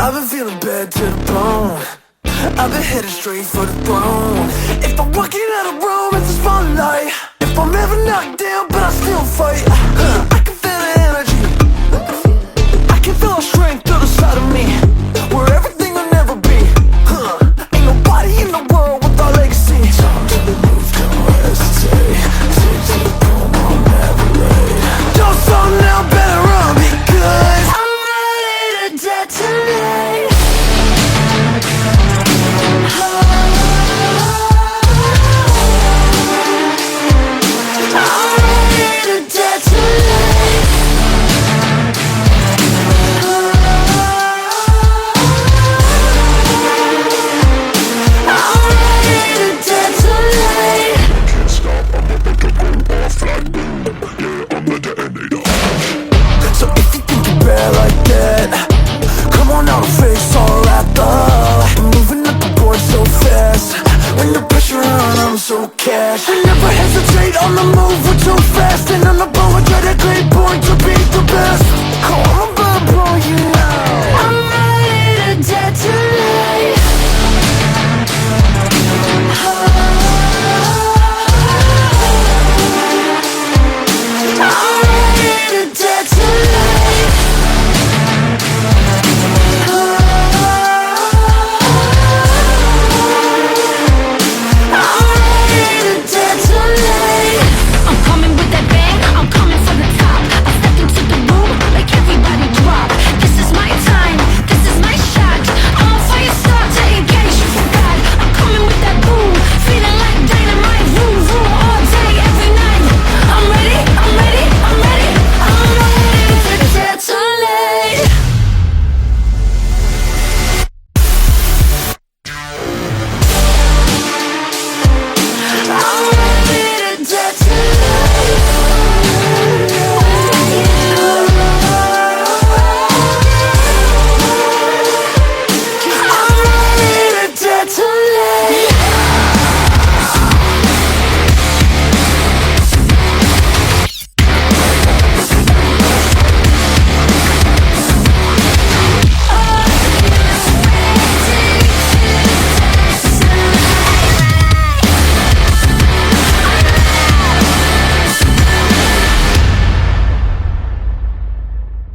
I've been feeling bad to the bone. I've been headed straight for the throne. If I'm walking out of Rome, it's a spotlight. If I'm ever knocked down, but I still fight. I can feel the energy, I can feel our strength.